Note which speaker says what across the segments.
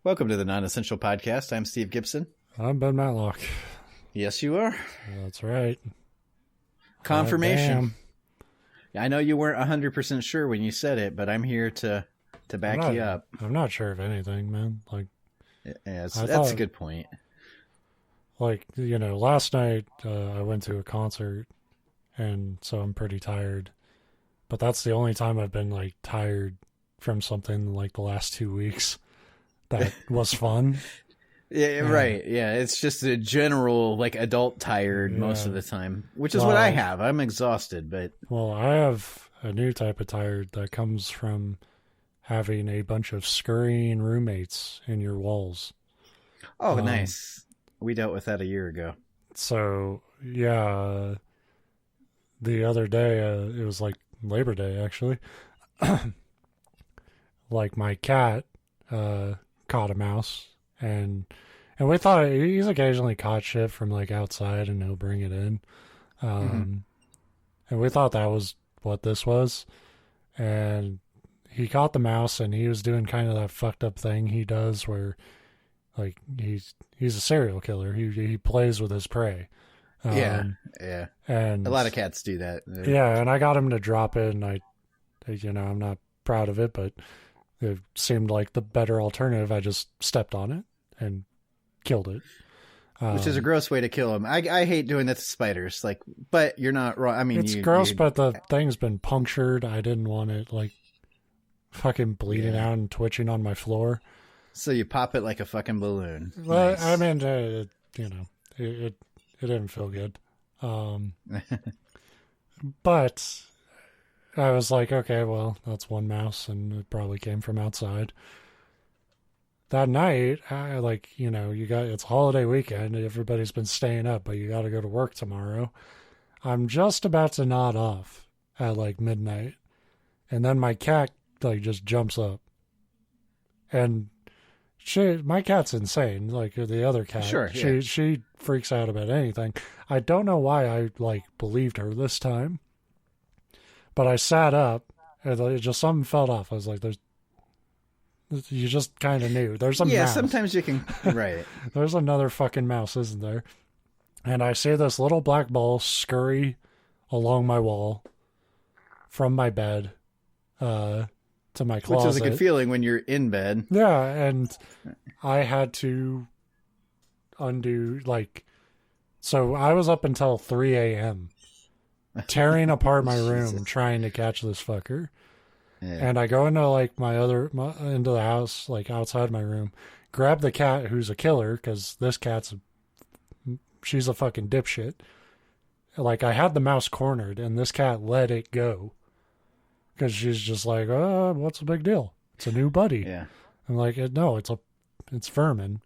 Speaker 1: Welcome to the Non-Essential Podcast. I'm Steve Gibson.
Speaker 2: I'm Ben Matlock.
Speaker 1: Yes, you are.
Speaker 2: That's right.
Speaker 1: Confirmation. I know you weren't 100% sure when you said it, but I'm here to back you up.
Speaker 2: I'm not sure of anything, man.
Speaker 1: That's a good point.
Speaker 2: Last night I went to a concert, and so I'm pretty tired. But that's the only time I've been tired from something the last 2 weeks that was fun.
Speaker 1: Yeah, right. Yeah, it's just a general adult tired most of the time, which is what I have. I'm exhausted, but
Speaker 2: I have a new type of tired that comes from having a bunch of scurrying roommates in your walls.
Speaker 1: Oh, nice. We dealt with that a year ago.
Speaker 2: So, yeah, the other day, it was Labor Day, actually. My cat caught a mouse, and we thought he's occasionally caught shit from outside, and he'll bring it in. And we thought that was what this was. And he caught the mouse, and he was doing kind of that fucked up thing he does where he's a serial killer. He plays with his prey.
Speaker 1: Yeah.
Speaker 2: And
Speaker 1: a lot of cats do that.
Speaker 2: Yeah, and I got him to drop it, and I'm not proud of it, but it seemed like the better alternative. I just stepped on it and killed it.
Speaker 1: Which is a gross way to kill them. I hate doing that to spiders. But you're not wrong. I mean,
Speaker 2: it's gross, but the thing's been punctured. I didn't want it fucking bleeding out and twitching on my floor.
Speaker 1: So you pop it like a fucking balloon.
Speaker 2: Well,
Speaker 1: Nice.
Speaker 2: I mean, it didn't feel good. But I was like, okay, well, that's one mouse, and it probably came from outside. That night, it's holiday weekend, everybody's been staying up, but you got to go to work tomorrow. I'm just about to nod off at midnight, and then my cat just jumps up, and my cat's insane, the other cat.
Speaker 1: Sure, yeah.
Speaker 2: She freaks out about anything. I don't know why I believed her this time, but I sat up, and just something fell off. I was like, you just kind of knew. There's a mouse.
Speaker 1: Yeah, sometimes you can. Right.
Speaker 2: There's another fucking mouse, isn't there? And I see this little black ball scurry along my wall from my bed to my closet.
Speaker 1: Which is a good feeling when you're in bed.
Speaker 2: Yeah, and I had to undo, so I was up until 3 a.m. tearing apart my room trying to catch this fucker. Yeah. And I go into into the house, outside my room, grab the cat who's a killer, because this she's a fucking dipshit. I had the mouse cornered, and this cat let it go. Because she's just what's the big deal? It's a new buddy.
Speaker 1: Yeah.
Speaker 2: I'm no, it's vermin.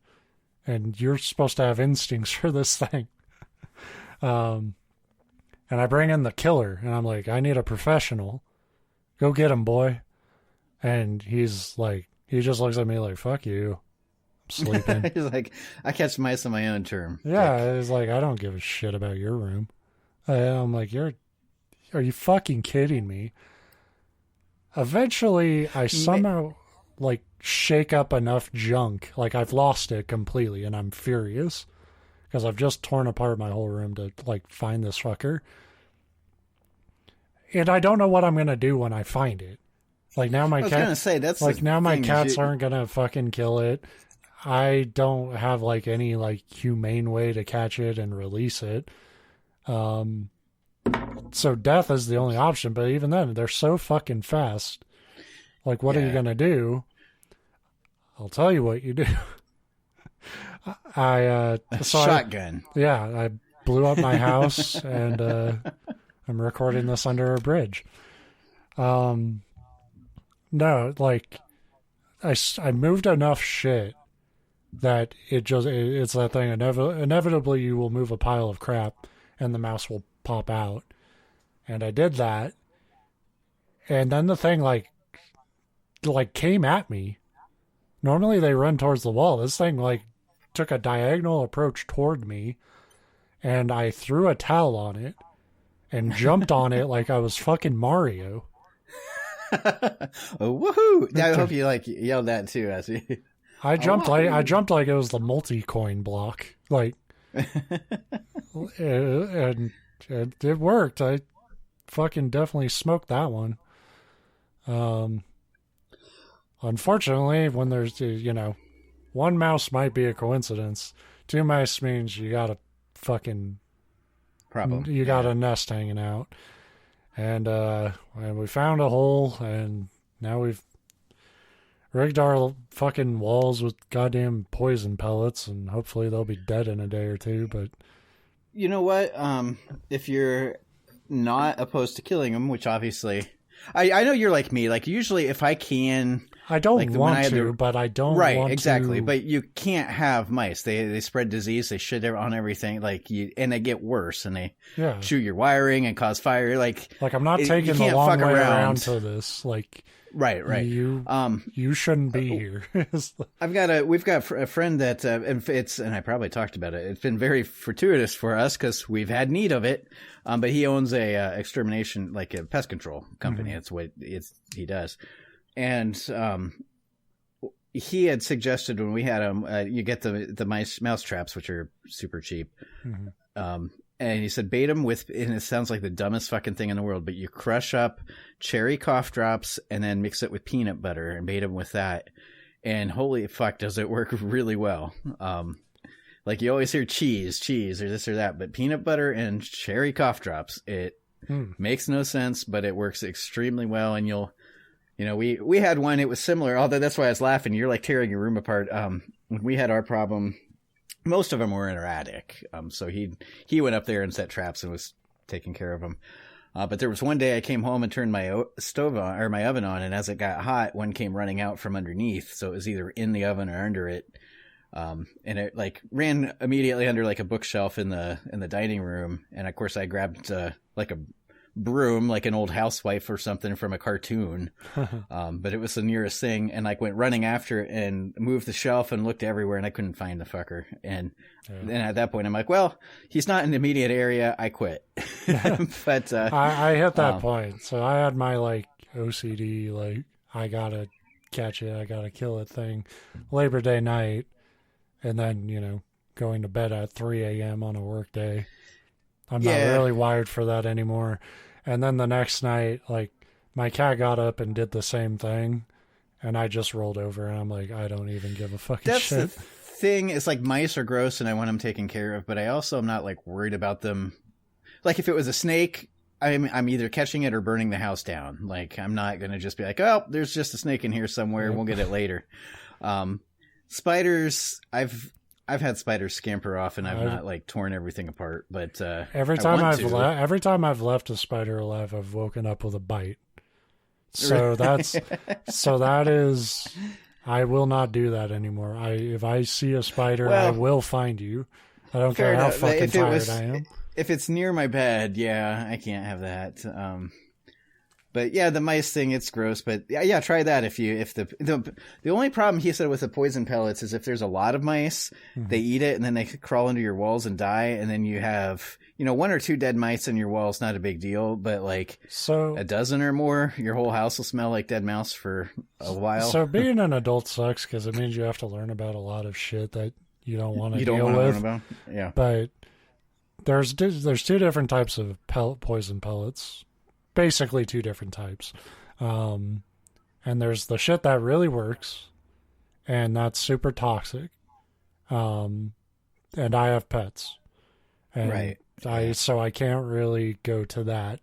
Speaker 2: And you're supposed to have instincts for this thing. And I bring in the killer, and I'm I need a professional. Go get him, boy. And he's he just looks at me fuck you. I'm sleeping.
Speaker 1: He's I catch mice on my own term.
Speaker 2: Yeah, he's I don't give a shit about your room. I'm are you fucking kidding me? Eventually, I somehow shake up enough junk. I've lost it completely, and I'm furious. Because I've just torn apart my whole room to find this fucker. And I don't know what I'm gonna do when I find it. Now my cat. I was gonna say that's now my cats aren't gonna fucking kill it. I don't have any humane way to catch it and release it. So death is the only option. But even then, they're so fucking fast. What are you gonna do? I'll tell you what you do.
Speaker 1: Shotgun.
Speaker 2: I blew up my house and. I'm recording this under a bridge. No, I moved enough shit that it's that thing. Inevitably, you will move a pile of crap, and the mouse will pop out. And I did that, and then the thing came at me. Normally, they run towards the wall. This thing took a diagonal approach toward me, and I threw a towel on it. And jumped on it like I was fucking Mario.
Speaker 1: Oh, woohoo! I hope you yelled that too, as you.
Speaker 2: I jumped like it was the multi-coin block. Like, and it worked. I fucking definitely smoked that one. Unfortunately, when there's, one mouse might be a coincidence. 2 mice means you got a fucking
Speaker 1: problem.
Speaker 2: You got a nest hanging out. And we found a hole, and now we've rigged our fucking walls with goddamn poison pellets, and hopefully they'll be dead in a day or two. But
Speaker 1: you know what? If you're not opposed to killing them, which obviously, I know you're like me. Like usually, if I can,
Speaker 2: I don't want to, but I don't
Speaker 1: right,
Speaker 2: want
Speaker 1: exactly.
Speaker 2: to.
Speaker 1: But you can't have mice. They spread disease. They shit on everything. And they get worse, and they chew your wiring and cause fire. Like
Speaker 2: I'm not taking the long way around to this. Like.
Speaker 1: Right.
Speaker 2: You shouldn't be here.
Speaker 1: We've got a friend that, and I probably talked about it. It's been very fortuitous for us because we've had need of it. But he owns a extermination, like a pest control company. That's what he does. And he had suggested when we had him, you get the mouse traps, which are super cheap. And he said, bait them with, and it sounds like the dumbest fucking thing in the world, but you crush up cherry cough drops and then mix it with peanut butter and bait them with that. And holy fuck, does it work really well. Like you always hear cheese or this or that, but peanut butter and cherry cough drops, it makes no sense, but it works extremely well. And we had one, it was similar, although that's why I was laughing. You're like tearing your room apart. When we had our problem, most of them were in our attic. So he went up there and set traps and was taking care of them. But there was one day I came home and turned my stove on, or my oven on, and as it got hot, one came running out from underneath. So it was either in the oven or under it. And it like ran immediately under like a bookshelf in the dining room. And of course I grabbed like a broom, like an old housewife or something from a cartoon. But it was the nearest thing, and like went running after it and moved the shelf and looked everywhere, and I couldn't find the fucker. And then at that point I'm like, well, he's not in the immediate area. I quit. But
Speaker 2: I hit that point. So I had my like OCD, like I gotta catch it, I gotta kill it thing Labor Day night, and then going to bed at 3 a.m. on a work day. I'm not really wired for that anymore. And then the next night, like, my cat got up and did the same thing, and I just rolled over, and I'm like, I don't even give a fucking shit.
Speaker 1: That's the thing. It's like mice are gross, and I want them taken care of, but I also am not, like, worried about them. Like, if it was a snake, I'm either catching it or burning the house down. Like, I'm not going to just be like, oh, there's just a snake in here somewhere, and we'll get it later. Spiders, I've had spiders scamper off, and I've not like torn everything apart. But
Speaker 2: every time I've left a spider alive, I've woken up with a bite. So that is, I will not do that anymore. If I see a spider, I will find you. I don't care how fucking tired I am.
Speaker 1: If it's near my bed, I can't have that. But yeah, the mice thing, it's gross. But yeah, try that if the only problem he said with the poison pellets is if there's a lot of mice, they eat it and then they crawl into your walls and die, and then you have 1 or 2 dead mice in your walls, not a big deal. But like a dozen or more, your whole house will smell like dead mouse for a while.
Speaker 2: So being an adult sucks because it means you have to learn about a lot of shit that you don't want to deal with.
Speaker 1: Learn about. Yeah,
Speaker 2: but there's 2 different types of poison pellets. Basically 2 different types. And there's the shit that really works, and that's super toxic. And I have pets. And so I can't really go to that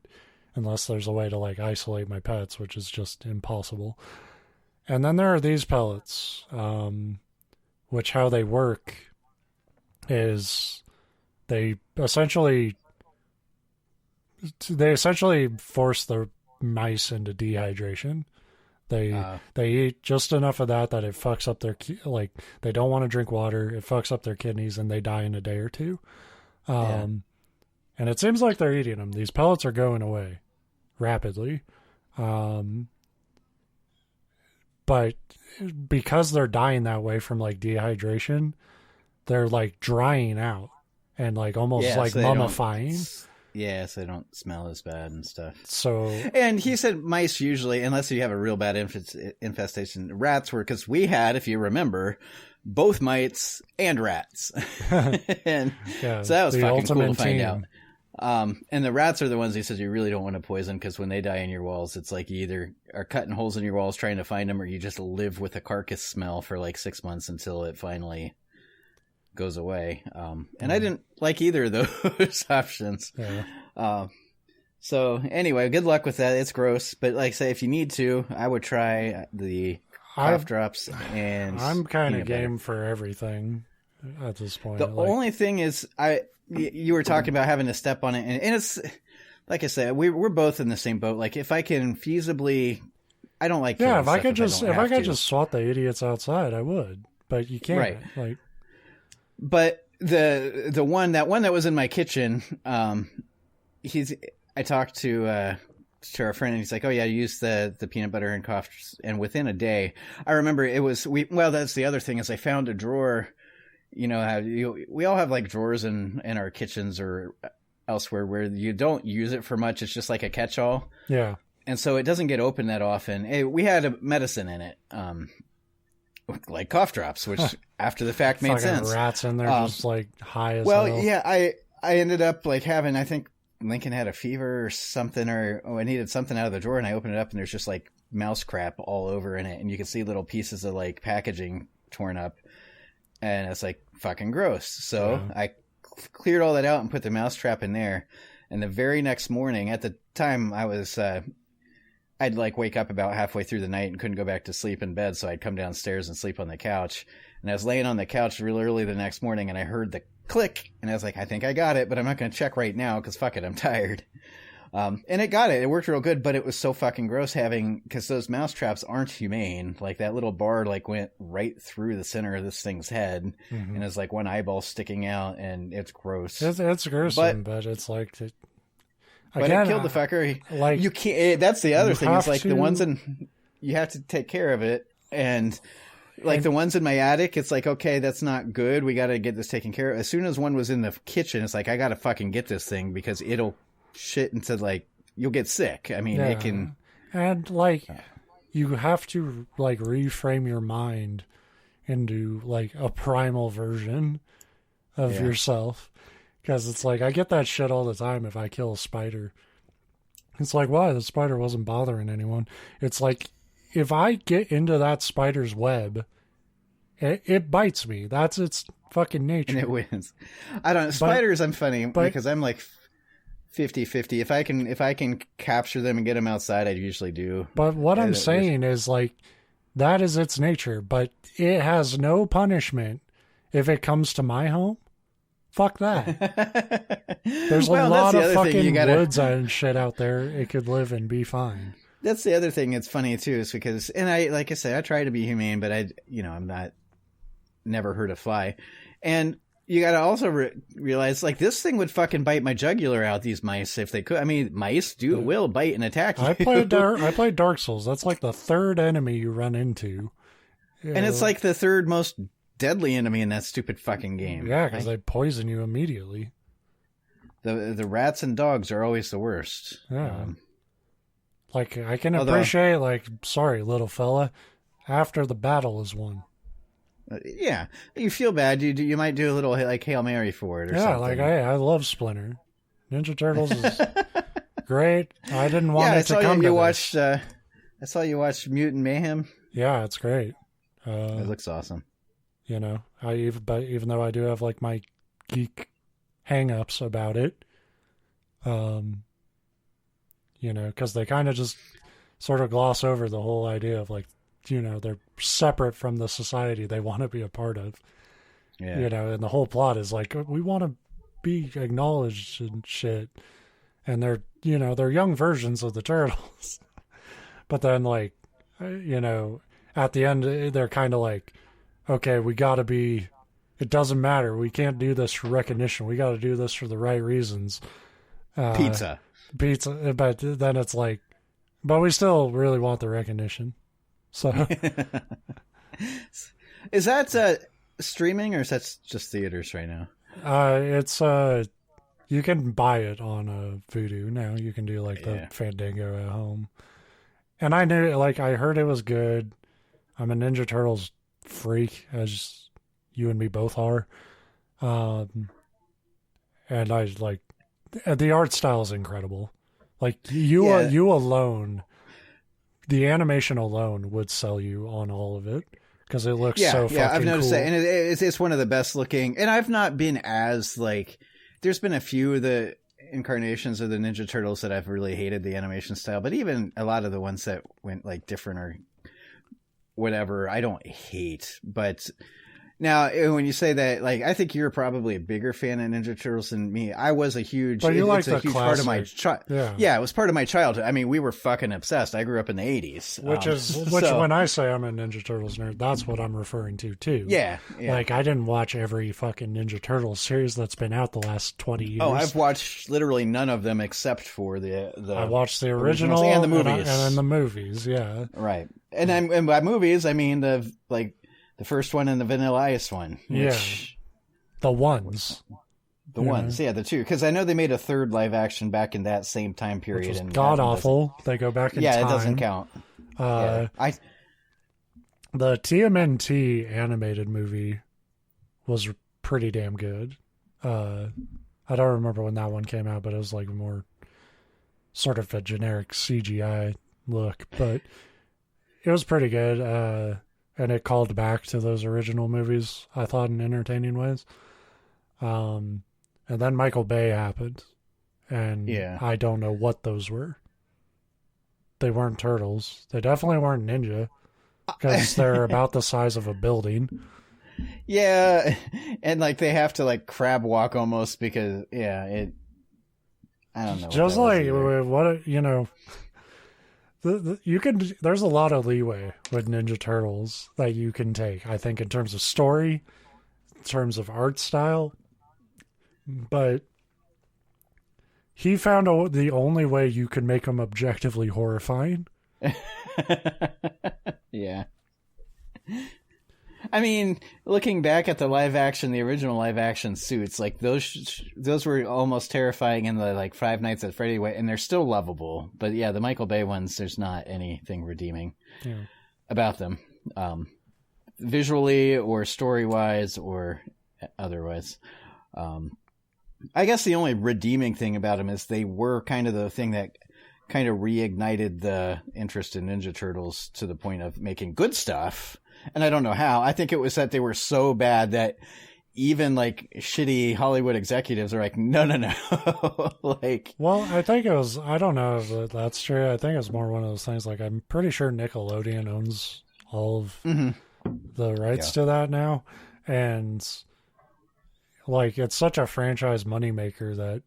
Speaker 2: unless there's a way to like isolate my pets, which is just impossible. And then there are these pellets, which how they work is they essentially force the mice into dehydration. They eat just enough of that it fucks up their they don't want to drink water. It fucks up their kidneys and they die in a day or two. And it seems like they're eating them. These pellets are going away rapidly. But because they're dying that way from like dehydration, they're like drying out and like almost like mummifying.
Speaker 1: Yeah, so they don't smell as bad and stuff.
Speaker 2: So,
Speaker 1: and he said mice usually, unless you have a real bad infestation, rats were, because we had, if you remember, both mites and rats. And so that was fucking cool to find out. And the rats are the ones he says you really don't want to poison, because when they die in your walls, it's like you either are cutting holes in your walls trying to find them, or you just live with a carcass smell for like 6 months until it finally goes away. And I didn't like either of those options.
Speaker 2: yeah.
Speaker 1: So anyway, good luck with that. It's gross, but like I say, if you need to, I would try the cough drops. And
Speaker 2: I'm kind of game for everything at this point.
Speaker 1: The only thing is, you were talking about having to step on it, and it's like I said, we're both in the same boat. Like if I can feasibly, I don't like
Speaker 2: if I could just swat the idiots outside, I would, but you can't.
Speaker 1: Right.
Speaker 2: Like,
Speaker 1: but the one that was in my kitchen, I talked to our friend, and he's like, oh yeah, use the peanut butter and cough, and within a day, I remember that's the other thing is I found a drawer. You know, we all have like drawers in our kitchens or elsewhere where you don't use it for much. It's just like a catch-all.
Speaker 2: Yeah.
Speaker 1: And so it doesn't get open that often. We had a medicine in it, like cough drops, which after the fact made sense.
Speaker 2: Rats in there just like high as hell.
Speaker 1: Well, yeah, I ended up like having, I think Lincoln had a fever or something, or I needed something out of the drawer, and I opened it up and there's just like mouse crap all over in it. And you can see little pieces of like packaging torn up. And it's like fucking gross. So I cleared all that out and put the mouse trap in there. And the very next morning, at the time I was, I'd like wake up about halfway through the night and couldn't go back to sleep in bed. So I'd come downstairs and sleep on the couch. And I was laying on the couch real early the next morning, and I heard the click, and I was like, I think I got it, but I'm not going to check right now because fuck it, I'm tired. And it got it. It worked real good, but it was so fucking gross because those mouse traps aren't humane. Like that little bar like went right through the center of this thing's head, and it's like one eyeball sticking out, and it's gross.
Speaker 2: It's gruesome, but it's like,
Speaker 1: but it killed the fucker. Like you can't. That's the other thing. It's like the ones you have to take care of it, and like the ones in my attic, it's like, okay, that's not good. We got to get this taken care of. As soon as one was in the kitchen, it's like, I got to fucking get this thing because it'll shit into like, you'll get sick. I mean, it can.
Speaker 2: And like, you have to like reframe your mind into like a primal version of yourself. Because it's like, I get that shit all the time if I kill a spider. It's like, why? The spider wasn't bothering anyone. It's like, if I get into that spider's web, it bites me. That's its fucking nature.
Speaker 1: And it wins. I don't know. Spiders, I'm funny because I'm like 50-50. If I can capture them and get them outside, I usually do.
Speaker 2: But what I'm saying is like, that is its nature, but it has no punishment if it comes to my home. Fuck that. There's a lot of fucking woods and shit out there it could live and be fine.
Speaker 1: That's the other thing. It's funny too, is because, and I, like I said, I try to be humane, but I'm not, never hurt a fly. And you got to also realize, like, this thing would fucking bite my jugular out, these mice, if they could. I mean, mice will bite and attack you.
Speaker 2: I played Dark Souls. That's like the third enemy you run into.
Speaker 1: And it's like the third most deadly enemy in that stupid fucking game.
Speaker 2: Yeah, because they poison you immediately.
Speaker 1: The rats and dogs are always the worst.
Speaker 2: Yeah. Like, I can appreciate, like, sorry, little fella, after the battle is won.
Speaker 1: Yeah. You feel bad. You might do a little, like, Hail Mary for it or something.
Speaker 2: Yeah, like, I love Splinter. Ninja Turtles is great. I didn't want it to come to this.
Speaker 1: I saw you watch Mutant Mayhem.
Speaker 2: Yeah, it's great.
Speaker 1: It looks awesome.
Speaker 2: You know, even though I do have, like, my geek hang-ups about it, you know, because they kind of just sort of gloss over the whole idea of, like, you know, they're separate from the society they want to be a part of. Yeah. You know, and the whole plot is like, we want to be acknowledged and shit. And they're, you know, they're young versions of the Turtles. But then, like, you know, at the end, they're kind of like, okay, we got to be, it doesn't matter. We can't do this for recognition. We got to do this for the right reasons.
Speaker 1: Pizza.
Speaker 2: But then it's like, but we still really want the recognition. So,
Speaker 1: is that streaming or is that just theaters right now?
Speaker 2: It's You can buy it on Vudu now. You can do like the Fandango at home. And I knew, like, I heard it was good. I'm a Ninja Turtles freak, as you and me both are. And I like, the art style is incredible. Like, you alone, the animation alone would sell you on all of it. Because it looks so fucking cool. Yeah, I've noticed that.
Speaker 1: And it's one of the best looking. And I've not been as, like, there's been a few of the incarnations of the Ninja Turtles that I've really hated the animation style, but even a lot of the ones that went like different or whatever, I don't hate. But now when you say that, like, I think you're probably a bigger fan of Ninja Turtles than me. I was a huge,
Speaker 2: but you like
Speaker 1: it's a huge
Speaker 2: classic.
Speaker 1: Part of my yeah, it was part of my childhood. I mean, we were fucking obsessed. I grew up in the 80s.
Speaker 2: Which when I say I'm a Ninja Turtles nerd, that's what I'm referring to too.
Speaker 1: Yeah.
Speaker 2: Like, I didn't watch every fucking Ninja Turtles series that's been out the last 20 years.
Speaker 1: Oh, I've watched literally none of them except for the
Speaker 2: I watched the original
Speaker 1: and the movies.
Speaker 2: And then the movies, yeah.
Speaker 1: Right. And by movies, I mean the first one and the Vanilla Ice one.
Speaker 2: The ones.
Speaker 1: The ones, the two. Because I know they made a third live action back in that same time period.
Speaker 2: Which was god-awful. They go back in time.
Speaker 1: Yeah, it doesn't count.
Speaker 2: The TMNT animated movie was pretty damn good. I don't remember when that one came out, but it was like more sort of a generic CGI look. But it was pretty good. And it called back to those original movies, I thought, in entertaining ways. And then Michael Bay happened. And I don't know what those were. They weren't turtles. They definitely weren't ninja. Because they're about the size of a building.
Speaker 1: Yeah. And like they have to like crab walk almost because, I don't know.
Speaker 2: Just like, what, you know... There's a lot of leeway with Ninja Turtles that you can take, I think, in terms of story, in terms of art style, but he found the only way you could make them objectively horrifying.
Speaker 1: Yeah. I mean, looking back at the original live action suits, like those were almost terrifying in the like Five Nights at Freddy way, and they're still lovable. But yeah, the Michael Bay ones, there's not anything redeeming about them, visually or story wise or otherwise. I guess the only redeeming thing about them is they were kind of the thing that kind of reignited the interest in Ninja Turtles to the point of making good stuff. And I don't know how. I think it was that they were so bad that even like shitty Hollywood executives are like, no. Like,
Speaker 2: well, I think it was, I don't know if that's true. I think it's more one of those things. Like, I'm pretty sure Nickelodeon owns all of the rights to that now. And like, it's such a franchise moneymaker that,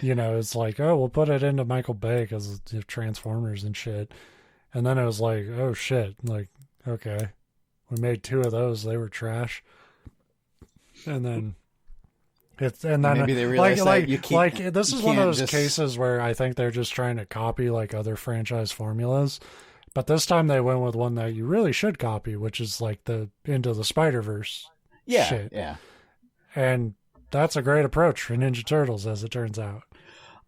Speaker 2: you know, it's like, oh, we'll put it into Michael Bay because of Transformers and shit. And then it was like, oh shit, like, okay, we made 2 of those. They were trash. And then
Speaker 1: maybe they realized that you can't.
Speaker 2: Like, this is one of those cases where I think they're just trying to copy like other franchise formulas, but this time they went with one that you really should copy, which is like the Into the Spider-Verse shit.
Speaker 1: Yeah.
Speaker 2: And that's a great approach for Ninja Turtles, as it turns out.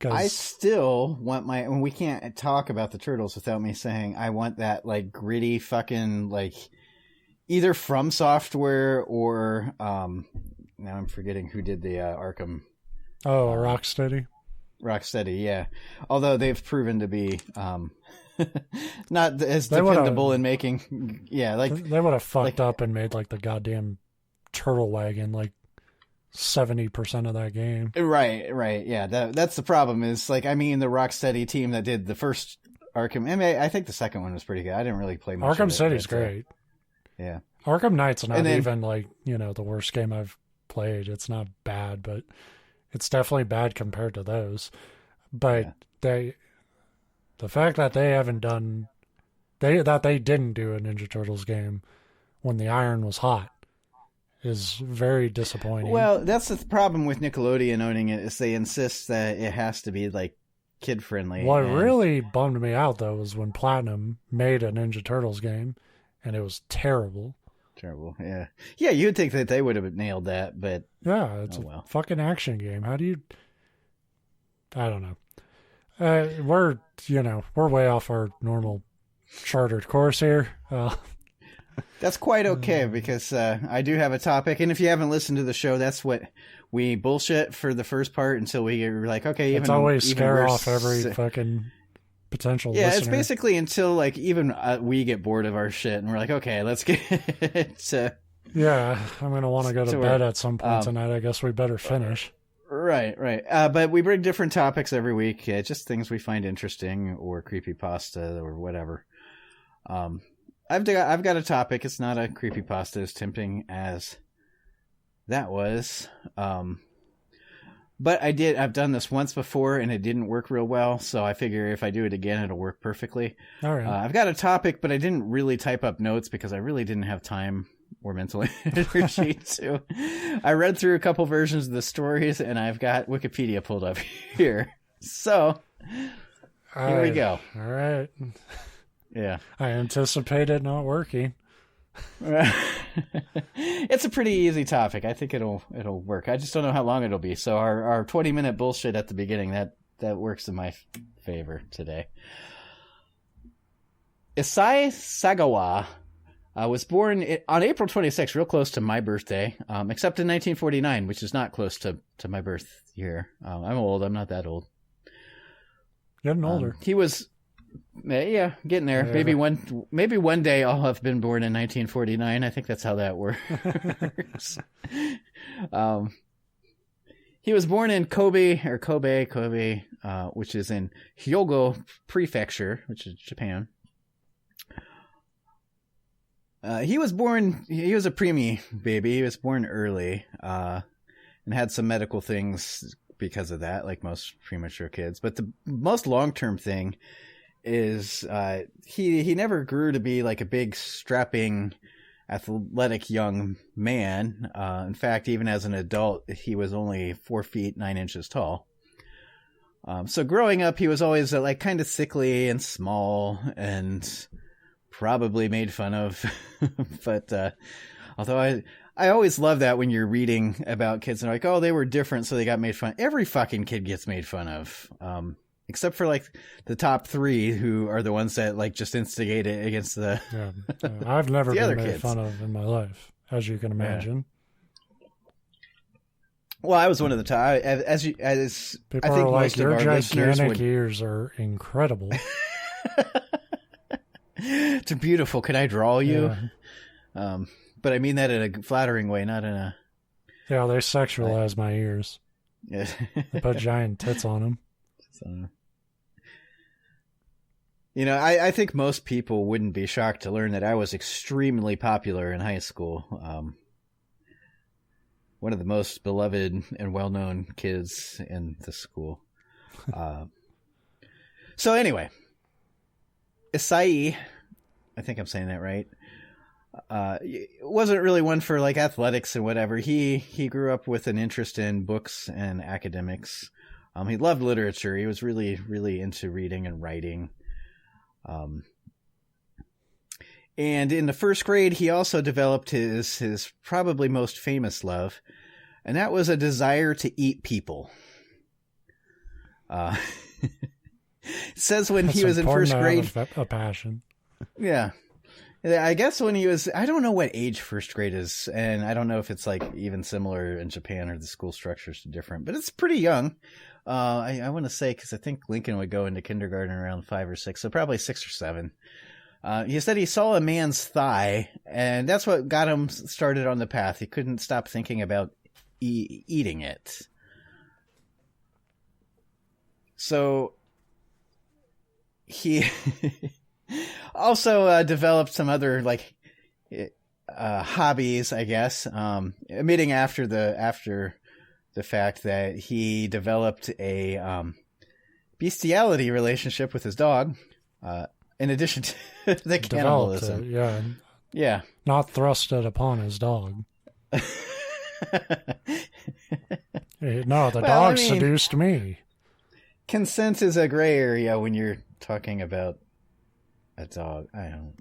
Speaker 1: I still want and we can't talk about the Turtles without me saying I want that like gritty fucking like either From Software or now I'm forgetting who did the Arkham.
Speaker 2: Oh, Rocksteady.
Speaker 1: Rocksteady, yeah. Although they've proven to be not as dependable in making. Yeah, like
Speaker 2: they would have fucked up and made like the goddamn Turtle Wagon like 70% of that game.
Speaker 1: Right. Yeah, that's the problem. Is like, I mean, the Rocksteady team that did the first Arkham. I mean, I think the second one was pretty good. I didn't really play much.
Speaker 2: Arkham City's great.
Speaker 1: Yeah,
Speaker 2: Arkham Knight's not even like, you know, the worst game I've played. It's not bad, but it's definitely bad compared to those. But the fact that they haven't done they didn't do a Ninja Turtles game when the iron was hot is very disappointing.
Speaker 1: Well, that's the problem with Nickelodeon owning it, is they insist that it has to be like kid friendly.
Speaker 2: What really bummed me out though was when Platinum made a Ninja Turtles game and it was terrible.
Speaker 1: Terrible. Yeah. Yeah, you would think that they would have nailed that, but
Speaker 2: yeah, it's a fucking action game. How do you? I don't know. We're way off our normal chartered course here.
Speaker 1: That's quite okay because I do have a topic, and if you haven't listened to the show, that's what we bullshit for the first part until we are like, okay,
Speaker 2: it's always scare off every fucking potential listener.
Speaker 1: It's basically until like even we get bored of our shit, and we're like, okay, let's get to...
Speaker 2: Yeah, I'm gonna want to go to bed at some point tonight. I guess we better finish.
Speaker 1: Right. But we bring different topics every week, just things we find interesting or creepypasta or whatever. I've got a topic. It's not a creepypasta as tempting as that was. But I've done this once before and it didn't work real well. So I figure if I do it again, it'll work perfectly.
Speaker 2: All right.
Speaker 1: I've got a topic, but I didn't really type up notes because I really didn't have time or mental energy to. I read through a couple versions of the stories and I've got Wikipedia pulled up here. So here we go.
Speaker 2: All right.
Speaker 1: Yeah.
Speaker 2: I anticipated not working.
Speaker 1: It's a pretty easy topic. I think it'll work. I just don't know how long it'll be. So our 20-minute bullshit at the beginning, that works in my favor today. Issei Sagawa was born on April 26th, real close to my birthday, except in 1949, which is not close to my birth year. I'm old. I'm not that old.
Speaker 2: Getting older.
Speaker 1: He was... Yeah, getting there. Yeah. Maybe one day I'll have been born in 1949. I think that's how that works. He was born in Kobe, which is in Hyogo Prefecture, which is Japan. He was a preemie baby. He was born early, and had some medical things because of that, like most premature kids. But the most long-term thing is he never grew to be like a big strapping athletic young man. In fact, even as an adult, he was only 4 feet 9 inches tall. So growing up, he was always like kind of sickly and small and probably made fun of. But although I always love that when you're reading about kids and like, oh, they were different, so they got made fun of. Every fucking kid gets made fun of. Except for like the top 3 who are the ones that like just instigate it against the
Speaker 2: I've never
Speaker 1: the
Speaker 2: been made
Speaker 1: kids.
Speaker 2: fun of in my life, as you can imagine.
Speaker 1: Well, I was one of the top. As people I think
Speaker 2: are like,
Speaker 1: most
Speaker 2: your
Speaker 1: of our
Speaker 2: gigantic ears are incredible.
Speaker 1: It's beautiful. Can I draw you?
Speaker 2: Yeah.
Speaker 1: But I mean that in a flattering way, not in a.
Speaker 2: Yeah, they sexualize my ears.
Speaker 1: Yeah.
Speaker 2: They put giant tits on them.
Speaker 1: So, I think most people wouldn't be shocked to learn that I was extremely popular in high school. One of the most beloved and well-known kids in the school. So anyway, Issei, I think I'm saying that right, wasn't really one for like athletics and whatever. He grew up with an interest in books and academics. He loved literature. He was really, really into reading and writing. And in the first grade, he also developed his probably most famous love, and that was a desire to eat people. It says when he was in first grade,
Speaker 2: a passion.
Speaker 1: Yeah. I guess when he was, I don't know what age first grade is, and I don't know if it's like even similar in Japan or the school structures are different, but it's pretty young. I want to say, because I think Lincoln would go into kindergarten around 5 or 6, so probably 6 or 7. He said he saw a man's thigh, and that's what got him started on the path. He couldn't stop thinking about eating it. So he also developed some other like hobbies, I guess, admitting after the fact that he developed a bestiality relationship with his dog, in addition to the cannibalism. Yeah.
Speaker 2: Not thrusted upon his dog. No, the dog seduced me.
Speaker 1: Consent is a gray area when you're talking about a dog.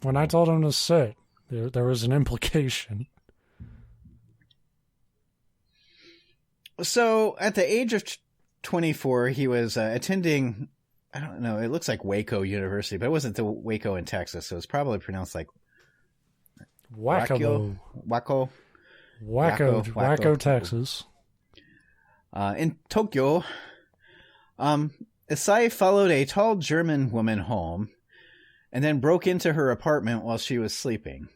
Speaker 2: When I told him to sit, There was an implication.
Speaker 1: So at the age of 24, he was attending, I don't know, it looks like Waco University, but it wasn't the Waco in Texas, so it's probably pronounced like
Speaker 2: Waco, Texas.
Speaker 1: In Tokyo, Issei followed a tall German woman home and then broke into her apartment while she was sleeping.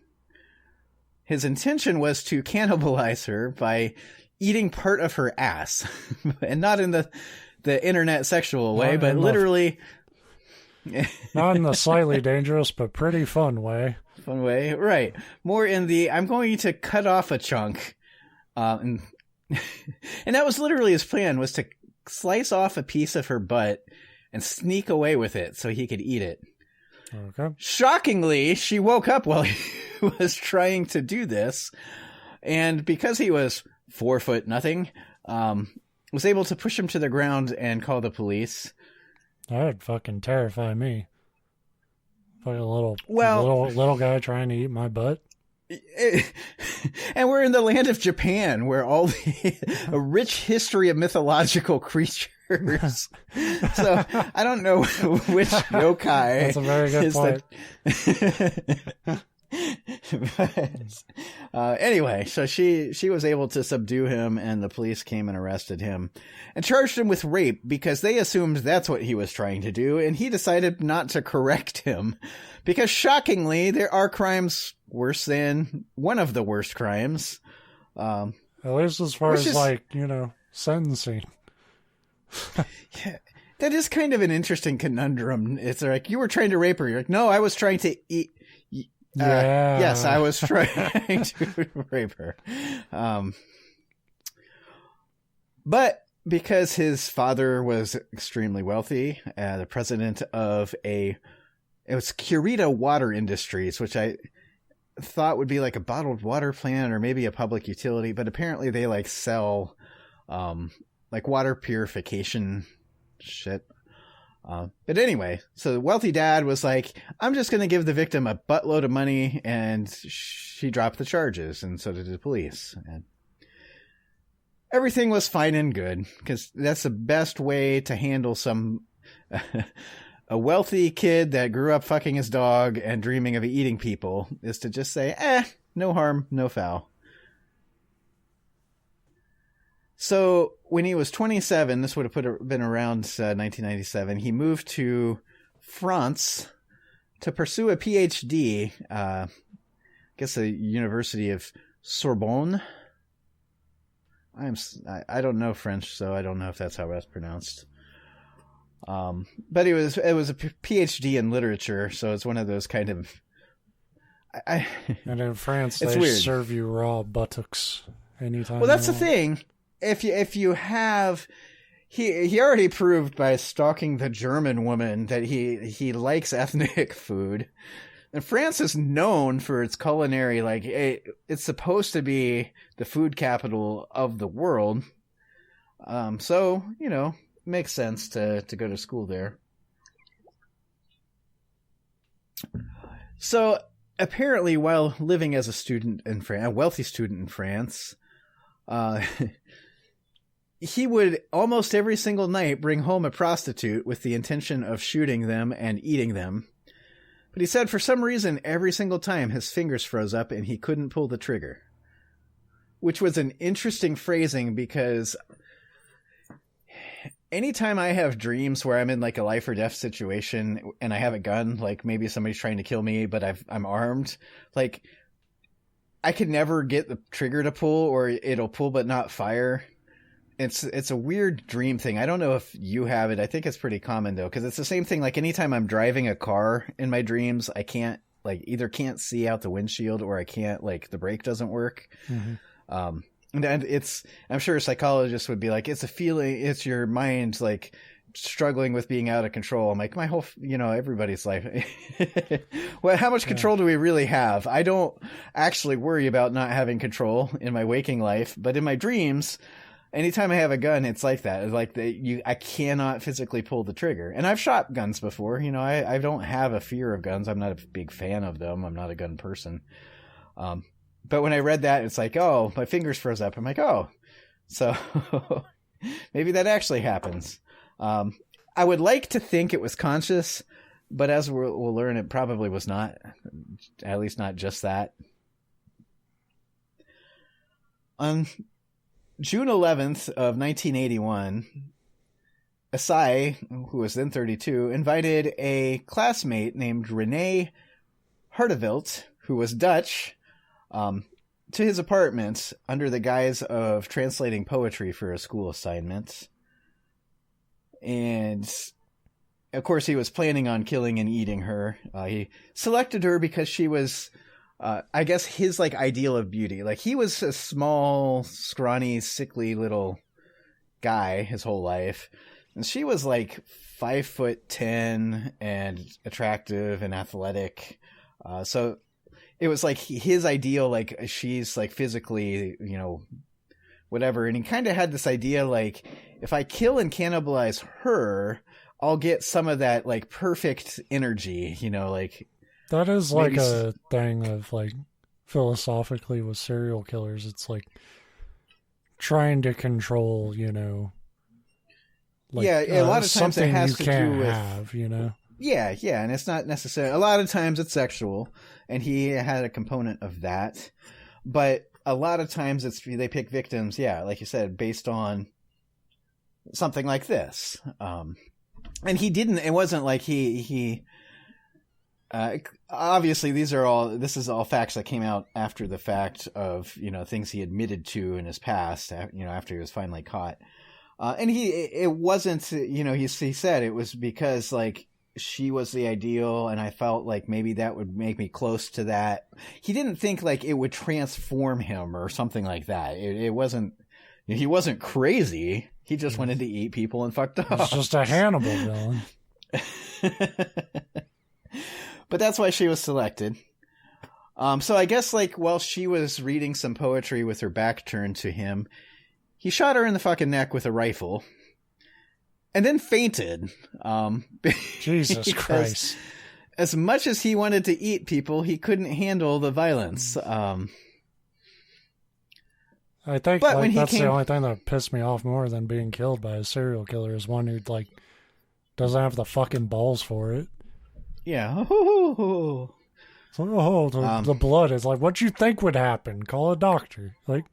Speaker 1: His intention was to cannibalize her by eating part of her ass, and not in the internet sexual way, but literally...
Speaker 2: Not in the slightly dangerous, but pretty fun way.
Speaker 1: Fun way, right. More in the, I'm going to cut off a chunk. And that was literally his plan, was to slice off a piece of her butt and sneak away with it so he could eat it.
Speaker 2: Okay.
Speaker 1: Shockingly, she woke up while he was trying to do this. And because he was 4'0", was able to push him to the ground and call the police.
Speaker 2: That would fucking terrify me. Fucking little guy trying to eat my butt.
Speaker 1: And we're in the land of Japan, where a rich history of mythological creatures. So I don't know which yokai.
Speaker 2: That's a very good point.
Speaker 1: Anyway, so she was able to subdue him, and the police came and arrested him and charged him with rape because they assumed that's what he was trying to do, and he decided not to correct him because, shockingly, there are crimes worse than one of the worst crimes.
Speaker 2: At least as far as sentencing.
Speaker 1: Yeah, that is kind of an interesting conundrum. It's like, you were trying to rape her. You're like, no, I was trying to eat. Yes, I was trying to rape her. But because his father was extremely wealthy, the president of it was Kurita Water Industries, which I thought would be like a bottled water plant or maybe a public utility, but apparently they sell water purification shit. But anyway, so the wealthy dad was like, I'm just going to give the victim a buttload of money, and she dropped the charges, and so did the police. And everything was fine and good, because that's the best way to handle a wealthy kid that grew up fucking his dog and dreaming of eating people, is to just say, no harm, no foul. So when he was 27, this would have been around 1997, he moved to France to pursue a PhD, I guess the University of Sorbonne. I don't know French, so I don't know if that's how that's pronounced. But it was a PhD in literature, so it's one of those kind of...
Speaker 2: And in France, they serve you raw buttocks anytime.
Speaker 1: Well, that's the thing. If you have, he already proved by stalking the German woman that he likes ethnic food, and France is known for its culinary. It's supposed to be the food capital of the world. So it makes sense to go to school there. So apparently, while living as a wealthy student in France, he would almost every single night bring home a prostitute with the intention of shooting them and eating them. But he said for some reason every single time his fingers froze up and he couldn't pull the trigger. Which was an interesting phrasing, because anytime I have dreams where I'm in a life or death situation and I have a gun, maybe somebody's trying to kill me but I'm armed, I could never get the trigger to pull, or it'll pull but not fire. It's a weird dream thing. I don't know if you have it. I think it's pretty common though, because it's the same thing. Anytime I'm driving a car in my dreams, I can't either can't see out the windshield, or I can't the brake doesn't work. Mm-hmm. And I'm sure a psychologist would be like, it's a feeling. It's your mind struggling with being out of control. I'm like, my whole, everybody's life. Well, how much control do we really have? I don't actually worry about not having control in my waking life, but in my dreams, anytime I have a gun, it's like that. I cannot physically pull the trigger. And I've shot guns before. I don't have a fear of guns. I'm not a big fan of them. I'm not a gun person. But when I read that, it's like, oh, my fingers froze up. I'm like, oh, so maybe that actually happens. I would like to think it was conscious, but as we'll learn, it probably was not, at least not just that. On June 11th of 1981, Issei, who was then 32, invited a classmate named Renee Hartevelt, who was Dutch, to his apartment under the guise of translating poetry for a school assignment. And, of course, he was planning on killing and eating her. He selected her because she was, I guess, his, like, ideal of beauty. Like, he was a small, scrawny, sickly little guy his whole life. And she was, like, 5'10" and attractive and athletic. So it was like his ideal, like she's like physically, whatever. And he kind of had this idea, like, if I kill and cannibalize her, I'll get some of that like perfect energy, like.
Speaker 2: That is like a thing of like philosophically with serial killers. It's like trying to control, like,
Speaker 1: a lot of times it has to do with, Yeah, and it's not necessarily... A lot of times it's sexual, and he had a component of that. But a lot of times they pick victims, like you said, based on something like this. And he didn't... It wasn't like he obviously, this is all facts that came out after the fact of, things he admitted to in his past, after he was finally caught. And it wasn't, he said it was because, like, she was the ideal, and I felt like maybe that would make me close to that. He didn't think, like, it would transform him or something like that. It wasn't, he wasn't crazy. He just wanted to eat people and fucked up.
Speaker 2: It's just a Hannibal villain.
Speaker 1: But that's why she was selected. So I guess, like, while she was reading some poetry with her back turned to him, he shot her in the fucking neck with a rifle and then fainted.
Speaker 2: Jesus Christ.
Speaker 1: As much as he wanted to eat people, he couldn't handle the violence.
Speaker 2: I think that's the only thing that pissed me off more than being killed by a serial killer is one who, like, doesn't have the fucking balls for it.
Speaker 1: Yeah.
Speaker 2: The blood is like, what you think would happen? Call a doctor. Like...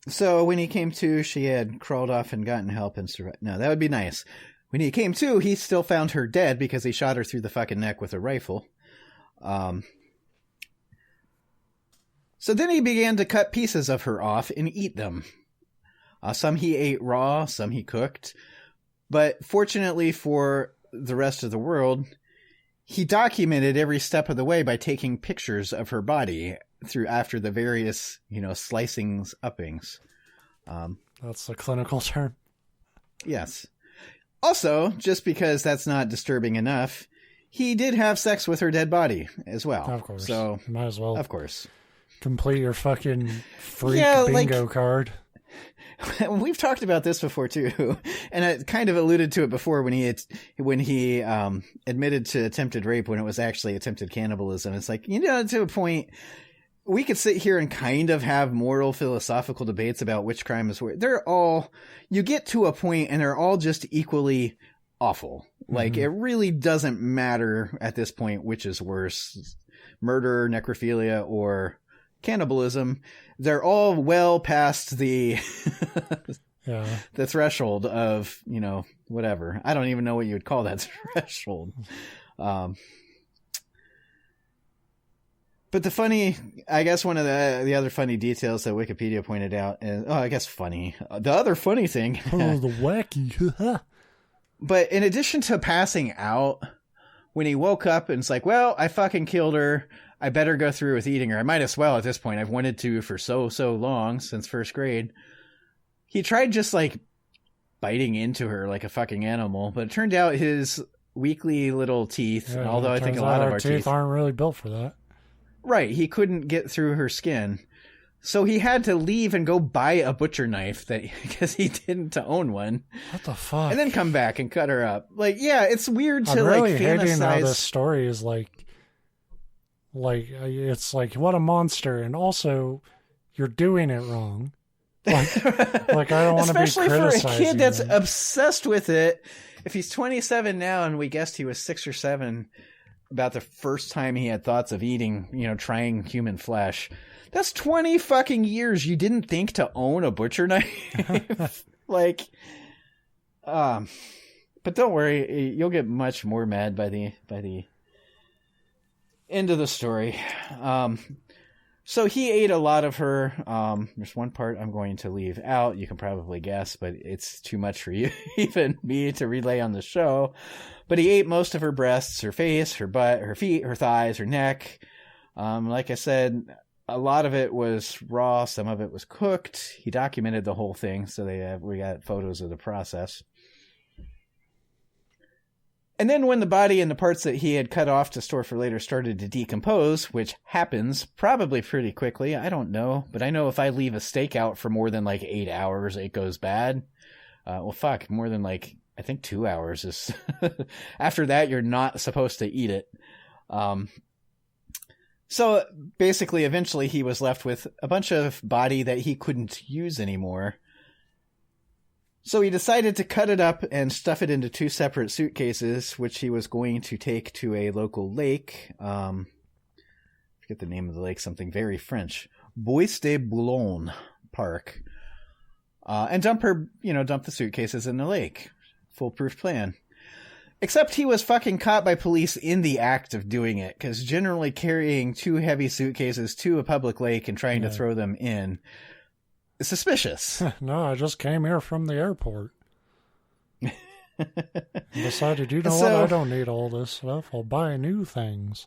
Speaker 1: So when he came to, she had crawled off and gotten help and survived. No, that would be nice. When he came to, he still found her dead because he shot her through the fucking neck with a rifle. So then he began to cut pieces of her off and eat them. Some he ate raw, some he cooked. But fortunately for the rest of the world, he documented every step of the way by taking pictures of her body after the various, slicings, uppings.
Speaker 2: That's a clinical term.
Speaker 1: Yes. Also, just because that's not disturbing enough, he did have sex with her dead body as well.
Speaker 2: Of course.
Speaker 1: So,
Speaker 2: might as well.
Speaker 1: Of course.
Speaker 2: Complete your fucking freak bingo card.
Speaker 1: We've talked about this before too, and I kind of alluded to it before when he admitted to attempted rape when it was actually attempted cannibalism. It's like, to a point, we could sit here and kind of have moral philosophical debates about which crime is worse. You get to a point and they're all just equally awful. Like, it really doesn't matter at this point which is worse, murder, necrophilia, or cannibalism. They're all well past the the threshold of, whatever. I don't even know what you would call that threshold. But I guess one of the other funny details that Wikipedia pointed out is, the other funny thing.
Speaker 2: Oh, the wacky.
Speaker 1: But in addition to passing out, when he woke up and it's like, well, I fucking killed her. I better go through with eating her. I might as well at this point. I've wanted to for so long, since first grade. He tried just like biting into her like a fucking animal, but it turned out his weakly little teeth, and although I think a lot of our teeth
Speaker 2: aren't really built for that.
Speaker 1: Right. He couldn't get through her skin. So he had to leave and go buy a butcher knife because he didn't own one.
Speaker 2: What the fuck?
Speaker 1: And then come back and cut her up. Like, yeah, it's weird to
Speaker 2: I'm really
Speaker 1: like
Speaker 2: hating how
Speaker 1: fantasize.
Speaker 2: this story is like Like, it's like, what a monster. And also, you're doing it wrong. Like I don't want to be criticizing. Especially for a kid
Speaker 1: that's obsessed with it. If he's 27 now and we guessed he was 6 or 7 about the first time he had thoughts of eating, trying human flesh, that's 20 fucking years you didn't think to own a butcher knife. Like, but don't worry, you'll get much more mad by the end of the story. So he ate a lot of her. There's one part I'm going to leave out. You can probably guess, but it's too much for you, even me, to relay on the show. But he ate most of her breasts, her face, her butt, her feet, her thighs, her neck. Like I said, a lot of it was raw. Some of it was cooked. He documented the whole thing, so we got photos of the process. And then when the body and the parts that he had cut off to store for later started to decompose, which happens probably pretty quickly, I don't know. But I know if I leave a steak out for more than like 8 hours, it goes bad. More than like, I think 2 hours is... After that, you're not supposed to eat it. So basically, eventually he was left with a bunch of body that he couldn't use anymore. So he decided to cut it up and stuff it into 2 separate suitcases, which he was going to take to a local lake. Forget the name of the lake, something very French. Bois de Boulogne Park. And dump the suitcases in the lake. Foolproof plan. Except he was fucking caught by police in the act of doing it, because generally carrying 2 heavy suitcases to a public lake and trying to throw them in... suspicious.
Speaker 2: No, I just came here from the airport. Decided, what? I don't need all this stuff. I'll buy new things.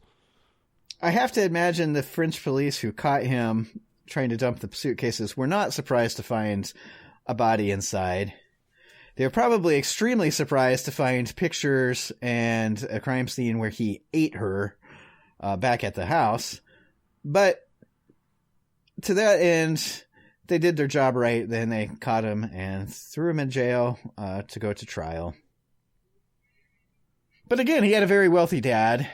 Speaker 1: I have to imagine the French police who caught him trying to dump the suitcases were not surprised to find a body inside. They were probably extremely surprised to find pictures and a crime scene where he ate her back at the house. But to that end... they did their job right. Then they caught him and threw him in jail to go to trial. But again, he had a very wealthy dad.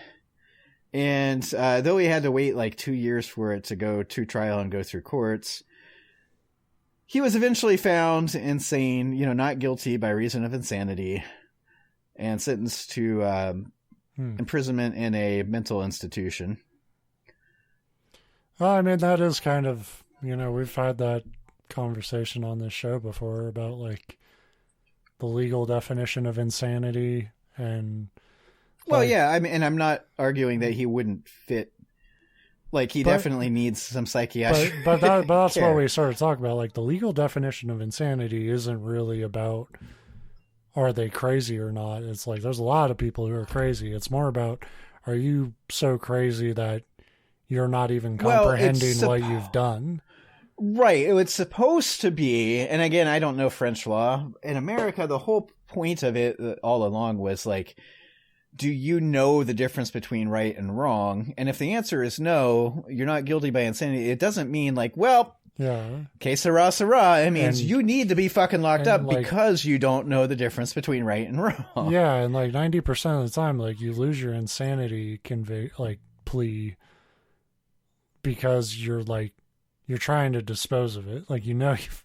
Speaker 1: And though he had to wait like 2 years for it to go to trial and go through courts, he was eventually found insane, not guilty by reason of insanity, and sentenced to imprisonment in a mental institution.
Speaker 2: Well, I mean, that is kind of... we've had that conversation on this show before about like the legal definition of insanity and.
Speaker 1: Well, yeah, I mean, and I'm not arguing that he wouldn't fit. Like he definitely needs some psychiatric.
Speaker 2: But that's what we started talking about. Like the legal definition of insanity isn't really about are they crazy or not. It's like there's a lot of people who are crazy. It's more about are you so crazy that you're not even comprehending what you've done.
Speaker 1: Right. It's supposed to be, and again, I don't know French law. In America, the whole point of it all along was like, do you know the difference between right and wrong? And if the answer is no, you're not guilty by insanity. It doesn't mean like, well, que sera, sera. It means you need to be fucking locked up because you don't know the difference between right and wrong.
Speaker 2: Yeah, and like 90% of the time, like you lose your insanity plea because you're trying to dispose of it. Like, if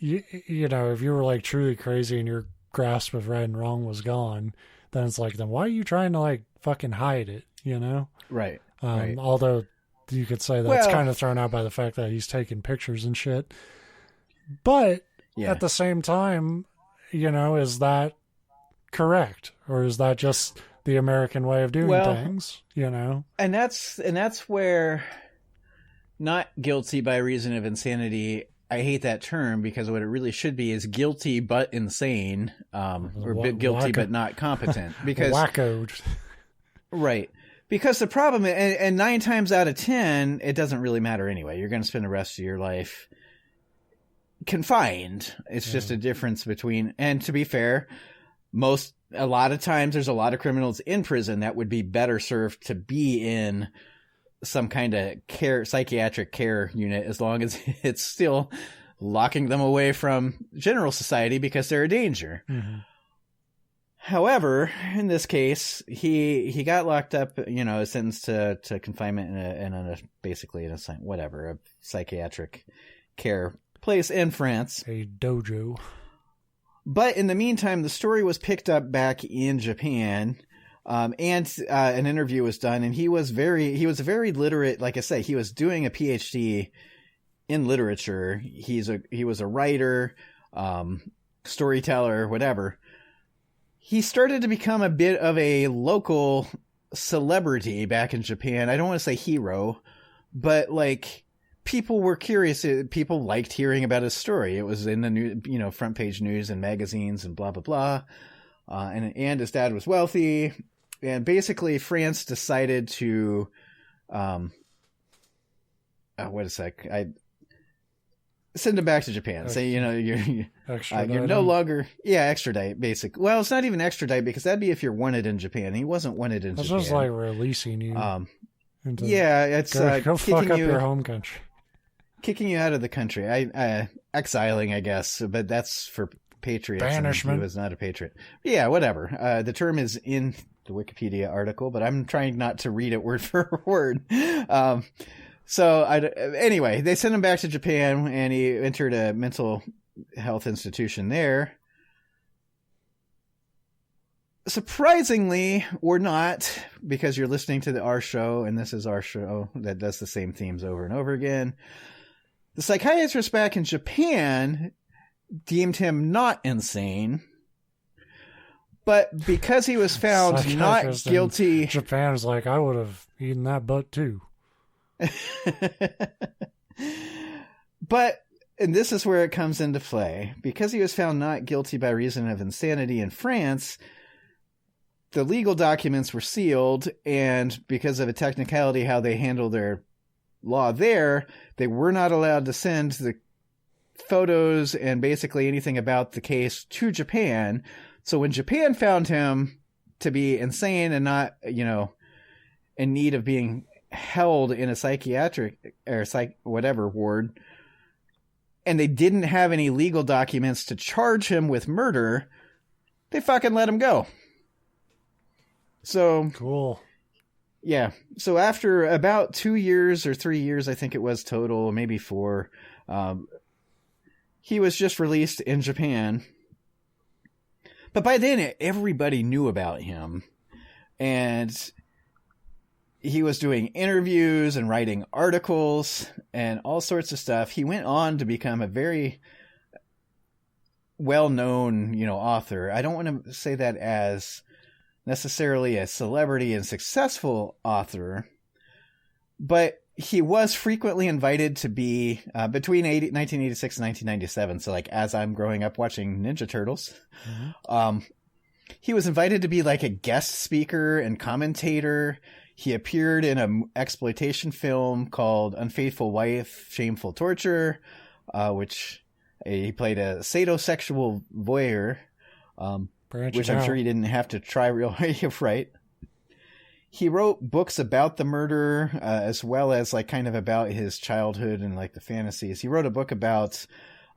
Speaker 2: you were like truly crazy and your grasp of right and wrong was gone, then it's like, then why are you trying to like fucking hide it?
Speaker 1: Right.
Speaker 2: Right. Although you could say that's kind of thrown out by the fact that he's taking pictures and shit. But at the same time, is that correct? Or is that just the American way of doing things,
Speaker 1: And that's where not guilty by reason of insanity. I hate that term because what it really should be is guilty but insane, or guilty but not competent. Because
Speaker 2: wackoed.
Speaker 1: Right. Because the problem, and 9 times out of 10, it doesn't really matter anyway. You're going to spend the rest of your life confined. It's just a difference between, and to be fair, a lot of times there's a lot of criminals in prison that would be better served to be in some kind of psychiatric care unit, as long as it's still locking them away from general society because they're a danger. Mm-hmm. However, in this case, he got locked up, sentenced to confinement basically in a psychiatric care place in France.
Speaker 2: A dojo.
Speaker 1: But in the meantime, the story was picked up back in Japan, and an interview was done, and he was a very literate. Like I said, he was doing a PhD in literature. He was a writer, storyteller, whatever. He started to become a bit of a local celebrity back in Japan. I don't want to say hero, but like people were curious. People liked hearing about his story. It was in the new, front page news and magazines and blah, blah, blah. And his dad was wealthy. And basically France decided to, wait a sec. Send him back to Japan. Say, you're no longer, extradite, basic. Well, it's not even extradite because that'd be if you're wanted in Japan. He wasn't wanted in Japan.
Speaker 2: It's just like releasing you.
Speaker 1: It's
Speaker 2: go fuck up your home country.
Speaker 1: Kicking you out of the country. Exiling, I guess, but that's for patriots.
Speaker 2: Banishment.
Speaker 1: He was not a patriot. Yeah, whatever. The term is in the Wikipedia article, but I'm trying not to read it word for word. Anyway, they sent him back to Japan, and he entered a mental health institution there. Surprisingly, or not, because you're listening to our show, and this is our show that does the same themes over and over again, the psychiatrist back in Japan deemed him not insane, but because he was found not guilty...
Speaker 2: Japan's like, I would have eaten that butt too.
Speaker 1: But, and this is where it comes into play, because he was found not guilty by reason of insanity in France, the legal documents were sealed, and because of a technicality how they handle their law there, they were not allowed to send the photos and basically anything about the case to Japan. So when Japan found him to be insane and not, in need of being held in a psychiatric or whatever ward, and they didn't have any legal documents to charge him with murder, they fucking let him go. So
Speaker 2: cool.
Speaker 1: Yeah. So after about 2 years or 3 years, I think it was total, maybe 4, he was just released in Japan. But by then everybody knew about him, and he was doing interviews and writing articles and all sorts of stuff. He went on to become a very well-known, author. I don't want to say that as necessarily a celebrity and successful author, but he was frequently invited to be between 1986 and 1997. So like as I'm growing up watching Ninja Turtles, he was invited to be like a guest speaker and commentator. He appeared in an exploitation film called Unfaithful Wife, Shameful Torture, which he played a sadomasochistic voyeur, which I'm sure he didn't have to try real right. He wrote books about the murder, as well as like kind of about his childhood and like the fantasies. He wrote a book about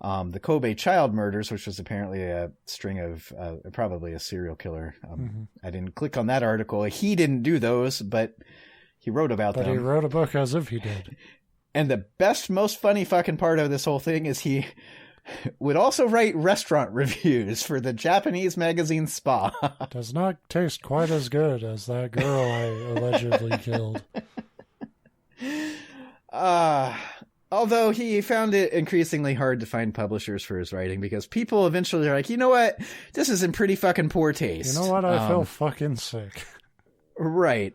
Speaker 1: the Kobe child murders, which was apparently a string of probably a serial killer. I didn't click on that article. He didn't do those, but he wrote about them.
Speaker 2: But he wrote a book as if he did.
Speaker 1: And the best, most funny fucking part of this whole thing is he would also write restaurant reviews for the Japanese magazine Spa.
Speaker 2: Does not taste quite as good as that girl I allegedly killed.
Speaker 1: Although he found it increasingly hard to find publishers for his writing because people eventually are like, you know what? This is in pretty fucking poor taste.
Speaker 2: You know what? I feel fucking sick.
Speaker 1: Right.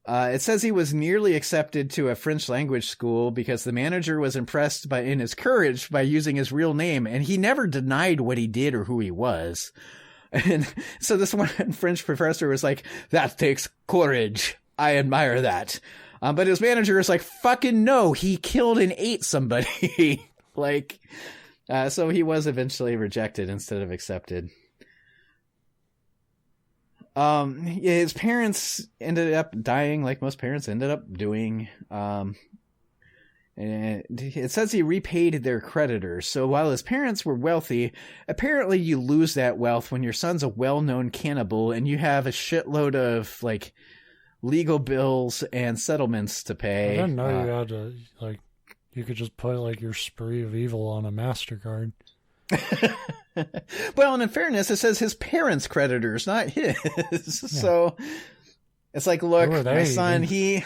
Speaker 1: It says he was nearly accepted to a French language school because the manager was impressed in his courage by using his real name, and he never denied what he did or who he was. And so this one French professor was like, that takes courage. I admire that. But his manager is like, fucking no, he killed and ate somebody. So he was eventually rejected instead of accepted. His parents ended up dying like most parents ended up doing. And it says he repaid their creditors. So while his parents were wealthy, apparently you lose that wealth when your son's a well-known cannibal and you have a shitload of like legal bills and settlements to pay.
Speaker 2: I didn't know you had to, like, you could just put like your spree of evil on a MasterCard.
Speaker 1: Well, and in fairness, it says his parents' creditors, not his. Yeah. So it's like, look, my son, he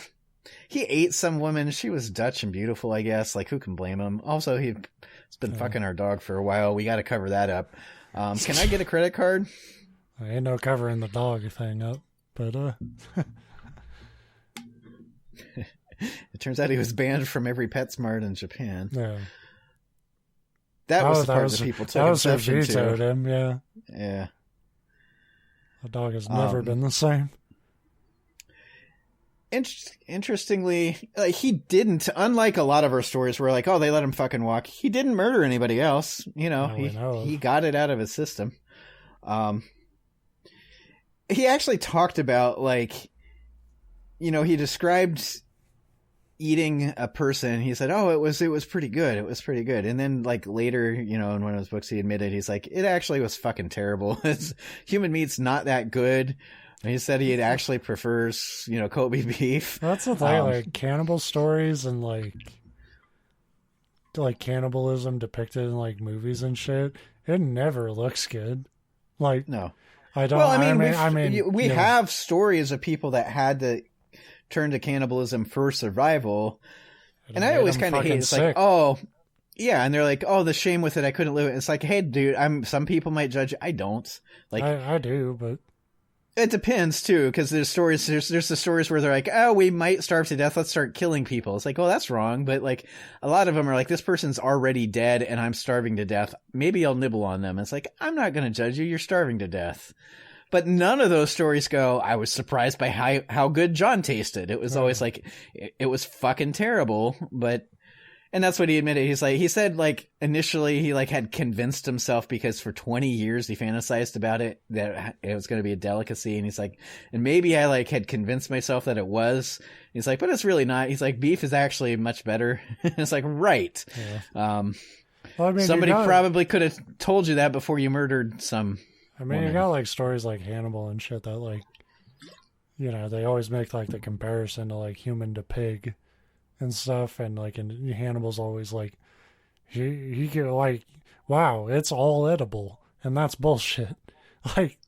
Speaker 1: ate some woman. She was Dutch and beautiful, I guess. Like, who can blame him? Also, he's been fucking our dog for a while. We got to cover that up. Can I get a credit card?
Speaker 2: I ain't no covering the dog thing up, but
Speaker 1: it turns out he was banned from every PetSmart in Japan.
Speaker 2: Yeah.
Speaker 1: That was the part that people took exception to.
Speaker 2: Vetoed him, yeah.
Speaker 1: Yeah.
Speaker 2: The dog has never been the same.
Speaker 1: Interestingly, like, he didn't, unlike a lot of our stories where like, oh, they let him fucking walk. He didn't murder anybody else. You know, he got it out of his system. He actually talked about, like, you know, he described eating a person. He said, oh, it was pretty good. It was pretty good. And then like later, you know, in one of his books, he admitted, he's like, it actually was fucking terrible. Human meat's not that good. And he said he actually prefers, you know, Kobe beef.
Speaker 2: That's the thing, like cannibal stories and like cannibalism depicted in like movies and shit. It never looks good. Like,
Speaker 1: no,
Speaker 2: I don't.
Speaker 1: Well, we have stories of people that had to turn to cannibalism for survival, and I always kind of hate. It's like, oh, yeah, and they're like, oh, the shame with it. I couldn't live it. It's like, hey, dude, some people might judge. I don't. Like,
Speaker 2: I do, but
Speaker 1: it depends too, because there's stories. There's the stories where they're like, oh, we might starve to death. Let's start killing people. It's like, well, that's wrong. But like, a lot of them are like, this person's already dead, and I'm starving to death. Maybe I'll nibble on them. It's like, I'm not going to judge you. You're starving to death. But none of those stories go, I was surprised by how good John tasted. It was always like, it was fucking terrible. And that's what he admitted. He said like initially he like had convinced himself, because for 20 years he fantasized about it, that it was going to be a delicacy. And he's like, and maybe I like had convinced myself that it was. He's like, but it's really not. He's like, beef is actually much better. It's like, right. Yeah. Well, I mean, somebody probably could have told you that before you murdered some.
Speaker 2: I mean, you got like stories like Hannibal and shit that like, you know, they always make like the comparison to like human to pig and stuff. And like, and Hannibal's always like, he could like, wow, it's all edible. And that's bullshit. Like,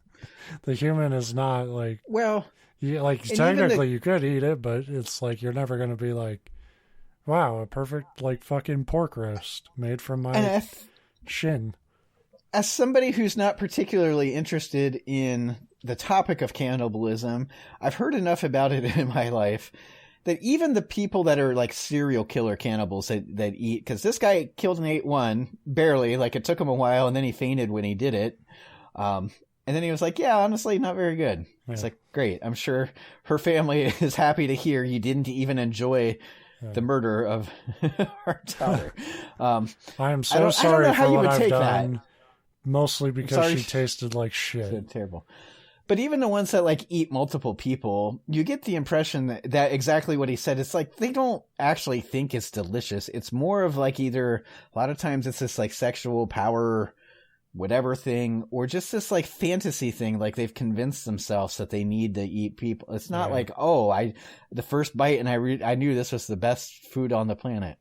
Speaker 2: the human is not like,
Speaker 1: well,
Speaker 2: like technically you could eat it, but it's like, you're never going to be like, wow, a perfect like fucking pork roast made from my shin.
Speaker 1: As somebody who's not particularly interested in the topic of cannibalism, I've heard enough about it in my life that even the people that are like serial killer cannibals that eat, because this guy killed and ate one, barely, like it took him a while, and then he fainted when he did it. And then he was like, yeah, honestly, not very good. Yeah. It's like, great. I'm sure her family is happy to hear you didn't even enjoy the murder of our daughter.
Speaker 2: I am so sorry for what I've done. Mostly because she tasted like shit.
Speaker 1: Terrible. But even the ones that like eat multiple people, you get the impression that exactly what he said. It's like they don't actually think it's delicious. It's more of like either a lot of times it's this like sexual power, whatever thing, or just this like fantasy thing. Like they've convinced themselves that they need to eat people. It's not like, oh, the first bite and I knew this was the best food on the planet.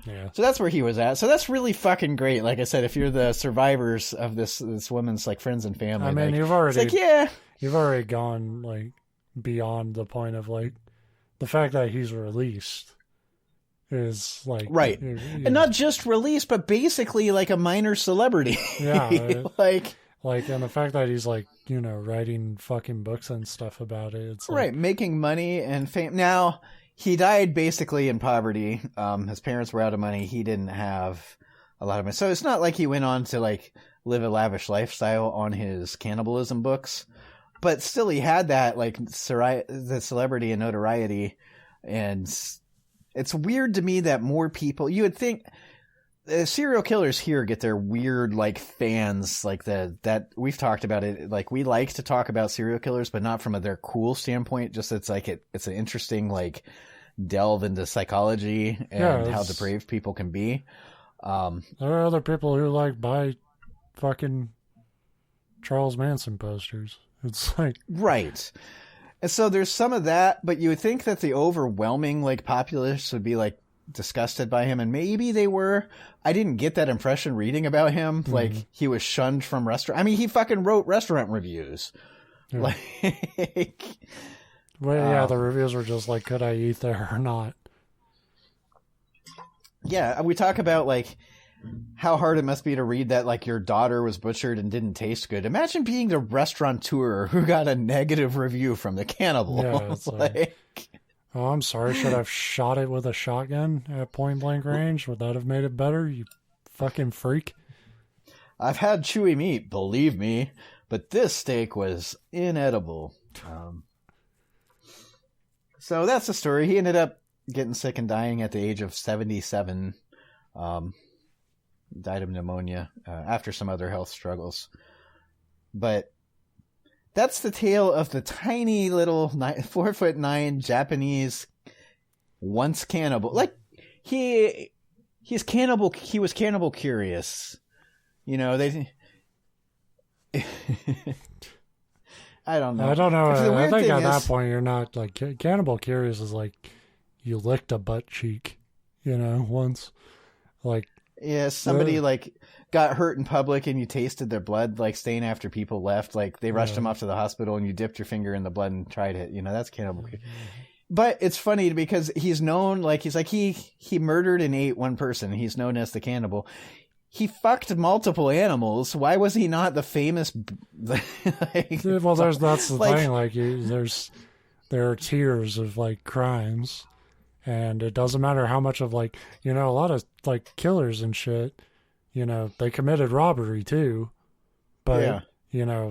Speaker 2: Yeah.
Speaker 1: So that's where he was at. So that's really fucking great. Like I said, if you're the survivors of this woman's like friends and family,
Speaker 2: I mean,
Speaker 1: like,
Speaker 2: you've already gone like beyond the point of like the fact that he's released is like
Speaker 1: right, and not just released, but basically like a minor celebrity.
Speaker 2: Yeah,
Speaker 1: like
Speaker 2: and the fact that he's like, you know, writing fucking books and stuff about it. It's
Speaker 1: right, making money and fame now. He died basically in poverty. His parents were out of money. He didn't have a lot of money. So it's not like he went on to like live a lavish lifestyle on his cannibalism books, but still he had that like the celebrity and notoriety. And it's weird to me that more people, you would think serial killers here get their weird like fans, like that we've talked about it. Like we like to talk about serial killers, but not from their cool standpoint. Just it's like it's an interesting like delve into psychology and how depraved people can be.
Speaker 2: There are other people who like buy fucking Charles Manson posters. It's like
Speaker 1: right. And so there's some of that, but you would think that the overwhelming like populace would be like disgusted by him, and maybe they were. I didn't get that impression reading about him. Like he was shunned from restaurant. I mean, he fucking wrote restaurant reviews. Yeah. Like,
Speaker 2: well, yeah, the reviews were just like, could I eat there or not?
Speaker 1: Yeah, we talk about like how hard it must be to read that like your daughter was butchered and didn't taste good. Imagine being the restaurateur who got a negative review from the Cannibal.
Speaker 2: Yeah, it's like, oh, I'm sorry. Should I have shot it with a shotgun at point blank range? Would that have made it better? You fucking freak.
Speaker 1: I've had chewy meat, believe me, but this steak was inedible. So that's the story. He ended up getting sick and dying at the age of 77. Died of pneumonia after some other health struggles. But that's the tale of the tiny little 4'9" Japanese once cannibal. Like he's cannibal. He was cannibal curious. You know, they. I don't know.
Speaker 2: I don't know. I think at that point you're not like cannibal curious is like you licked a butt cheek, you know, once. Like
Speaker 1: yeah, somebody like got hurt in public and you tasted their blood like stain after people left. Like they rushed him off to the hospital and you dipped your finger in the blood and tried it. You know, that's cannibal. But it's funny because he's known like he murdered and ate one person. He's known as the cannibal. He fucked multiple animals. Why was he not the famous? Like,
Speaker 2: well, that's the thing. Like, there are tiers of like crimes, and it doesn't matter how much of like a lot of like killers and shit. You know, they committed robbery too, but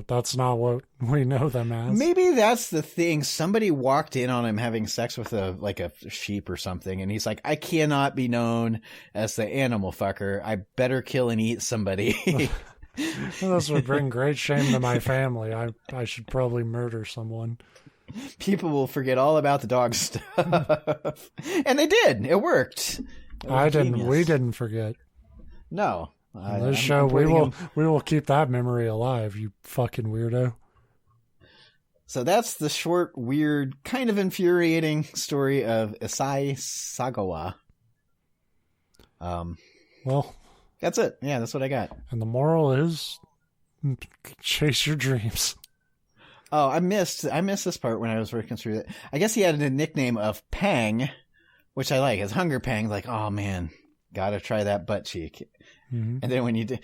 Speaker 2: that's not what we know them as. Maybe
Speaker 1: that's the thing. Somebody walked in on him having sex with a sheep or something, and he's like, I cannot be known as the animal fucker. I better kill and eat somebody.
Speaker 2: This would bring great shame to my family. I should probably murder someone.
Speaker 1: People will forget all about the dog stuff. And they did. It worked.
Speaker 2: We didn't forget.
Speaker 1: No.
Speaker 2: On this show, we will keep that memory alive, you fucking weirdo.
Speaker 1: So that's the short, weird, kind of infuriating story of Issei Sagawa.
Speaker 2: Well,
Speaker 1: that's it. Yeah, that's what I got.
Speaker 2: And the moral is chase your dreams.
Speaker 1: Oh, I missed this part when I was working through it. I guess he had a nickname of Pang, which I like. It's Hunger Pang. Like, oh man, gotta try that butt cheek. Mm-hmm. And then when you do,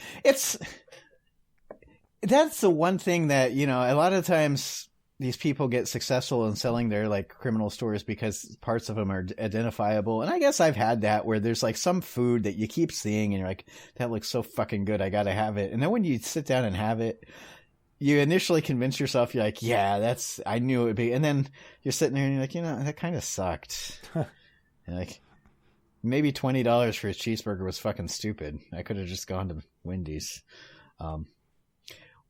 Speaker 1: that's the one thing that, a lot of times these people get successful in selling their like criminal stories because parts of them are identifiable. And I guess I've had that where there's like some food that you keep seeing and you're like, that looks so fucking good. I got to have it. And then when you sit down and have it, you initially convince yourself, you're like, yeah, I knew it would be. And then you're sitting there and you're like, that kind of sucked. And like, maybe $20 for a cheeseburger was fucking stupid. I could have just gone to Wendy's.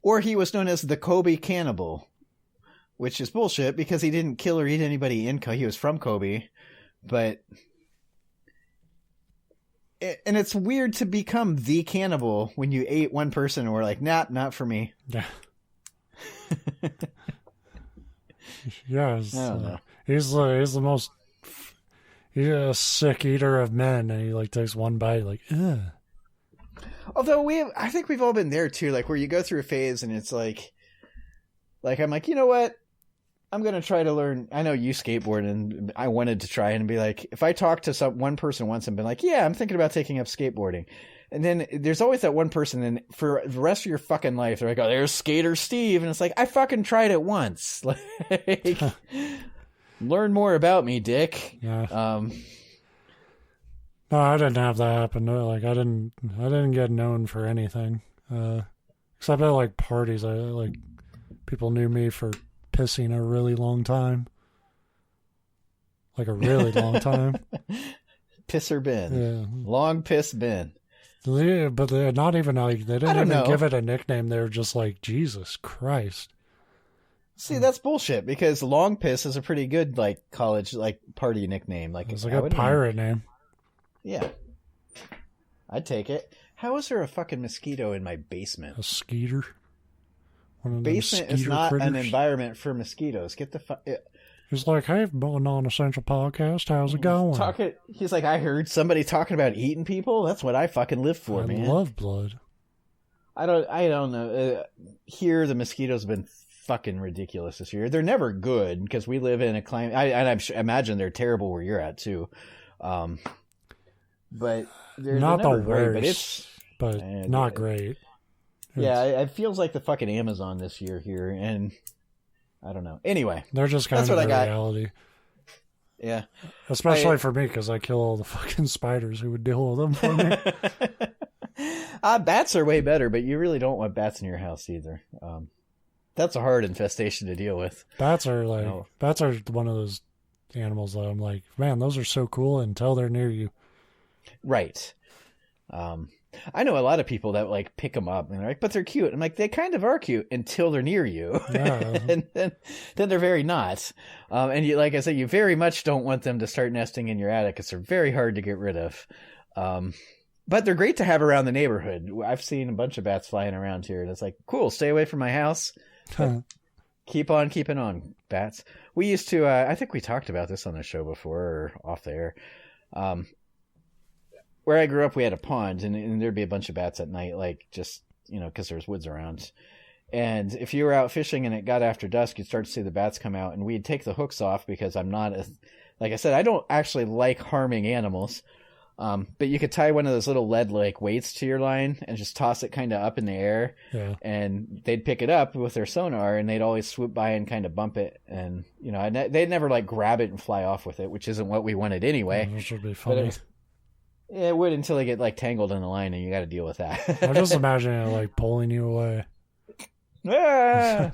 Speaker 1: Or he was known as the Kobe Cannibal, which is bullshit because he didn't kill or eat anybody in Kobe. He was from Kobe. And it's weird to become the cannibal when you ate one person and were like, nah, not for me.
Speaker 2: Yeah. Yeah. He's the most... He's a sick eater of men, and he like takes one bite, like, ugh.
Speaker 1: Although I think we've all been there too, like where you go through a phase, and it's like I'm like, you know what? I'm gonna try to learn. I know you skateboard, and I wanted to try and be like, if I talk to one person once and been like, yeah, I'm thinking about taking up skateboarding, and then there's always that one person, and for the rest of your fucking life, they're like, oh, there's Skater Steve, and it's like, I fucking tried it once, like. Learn more about me, Dick.
Speaker 2: Yeah. No, I didn't have that happen. No, like I didn't get known for anything. Except at like parties. People knew me for pissing a really long time. Like a really long time.
Speaker 1: Pisser Ben.
Speaker 2: Yeah.
Speaker 1: Long piss Ben.
Speaker 2: Yeah, but they're not even like they didn't even give it a nickname. They were just like, Jesus Christ.
Speaker 1: See, that's bullshit because Long Piss is a pretty good like college like party nickname. Like
Speaker 2: it's like a pirate name.
Speaker 1: Yeah, I'd take it. How is there a fucking mosquito in my basement?
Speaker 2: A skeeter.
Speaker 1: Basement is not critters. An environment for mosquitoes. Get the fuck.
Speaker 2: He's like, hey, non-essential podcast, how's it going?
Speaker 1: He's like, I heard somebody talking about eating people. That's what I fucking live for, man.
Speaker 2: I love blood.
Speaker 1: I don't know. Here, the mosquitoes have been fucking ridiculous this year. They're never good because we live in a climate. I imagine they're terrible where you're at too. But they're
Speaker 2: not
Speaker 1: the
Speaker 2: worst, but not great.
Speaker 1: Yeah, it feels like the fucking Amazon this year here, and I don't know. Anyway,
Speaker 2: they're just kind of reality.
Speaker 1: Yeah,
Speaker 2: especially for me because I kill all the fucking spiders who would deal with them for me.
Speaker 1: Bats are way better, but you really don't want bats in your house either. That's a hard infestation to deal with.
Speaker 2: Bats are one of those animals that I'm like, man, those are so cool until they're near you.
Speaker 1: Right. I know a lot of people that like pick them up and they're like, but they're cute. I'm like, they kind of are cute until they're near you. Yeah. and then they're very not. And you, like I said, you very much don't want them to start nesting in your attic because they're very hard to get rid of. But they're great to have around the neighborhood. I've seen a bunch of bats flying around here and it's like, cool, stay away from my house. Keep on keeping on, bats. We used to, I think we talked about this on the show before or off the air. Where I grew up, we had a pond, and there'd be a bunch of bats at night, like just, because there's woods around. And if you were out fishing and it got after dusk, you'd start to see the bats come out, and we'd take the hooks off because I'm not, like I said, I don't actually like harming animals. But you could tie one of those little lead like weights to your line and just toss it kind of up in the air.
Speaker 2: Yeah.
Speaker 1: And they'd pick it up with their sonar, and they'd always swoop by and kind of bump it. And, they'd never like grab it and fly off with it, which isn't what we wanted anyway.
Speaker 2: Which would be funny.
Speaker 1: It would until they get like tangled in the line, and you got to deal with that.
Speaker 2: I'm just imagining it like pulling you away.
Speaker 1: Ah!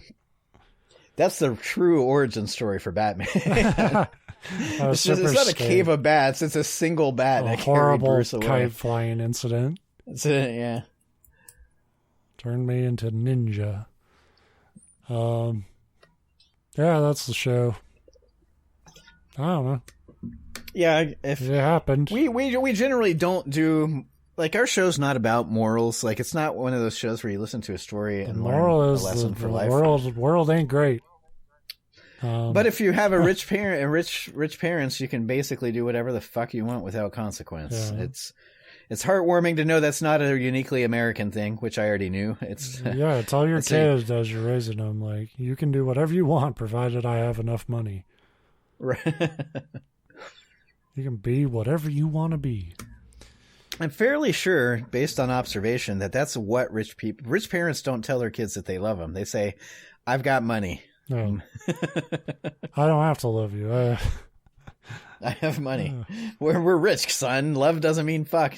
Speaker 1: That's the true origin story for Batman. It's not a cave of bats; it's a single bat.
Speaker 2: A horrible kite flying incident.
Speaker 1: That's it. Yeah.
Speaker 2: Turned me into ninja. Yeah, that's the show. I don't know.
Speaker 1: Yeah, if
Speaker 2: it happened.
Speaker 1: We generally don't do like our show's not about morals. Like it's not one of those shows where you listen to a story and learn a lesson for life.
Speaker 2: World ain't great.
Speaker 1: But if you have a rich parent and rich parents, you can basically do whatever the fuck you want without consequence. Yeah. It's heartwarming to know that's not a uniquely American thing, which I already knew.
Speaker 2: Yeah, tell your kids as you're raising them, like you can do whatever you want, provided I have enough money.
Speaker 1: Right.
Speaker 2: You can be whatever you want to be.
Speaker 1: I'm fairly sure, based on observation, that that's what rich parents don't tell their kids that they love them. They say, "I've got money."
Speaker 2: No. I don't have to love you.
Speaker 1: I have money. We're rich, son. Love doesn't mean fuck.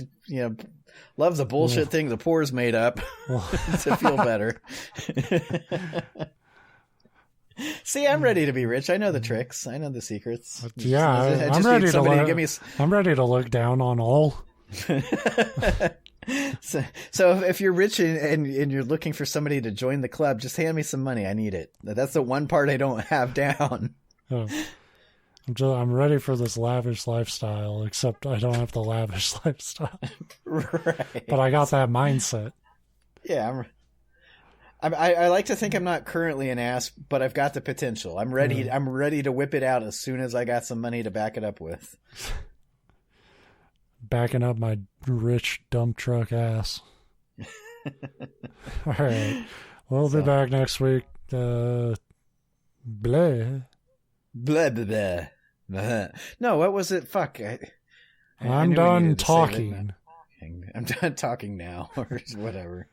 Speaker 1: Love's a bullshit thing the poor's made up to feel better. See, I'm ready to be rich. I know the tricks. I know the secrets.
Speaker 2: Yeah, I'm ready to look down on all.
Speaker 1: So if you're rich and you're looking for somebody to join the club, just hand me some money. I need it. That's the one part I don't have down.
Speaker 2: Oh. I'm ready for this lavish lifestyle, except I don't have the lavish lifestyle.
Speaker 1: Right.
Speaker 2: But I got that mindset.
Speaker 1: Yeah, I like to think I'm not currently an ass, but I've got the potential. I'm ready. I'm ready to whip it out as soon as I got some money to back it up with.
Speaker 2: Backing up my rich dump truck ass. All right. We'll be back next week. Blah.
Speaker 1: Blah, blah, blah. No, what was it? Fuck.
Speaker 2: I'm done talking.
Speaker 1: I'm done talking now, or whatever.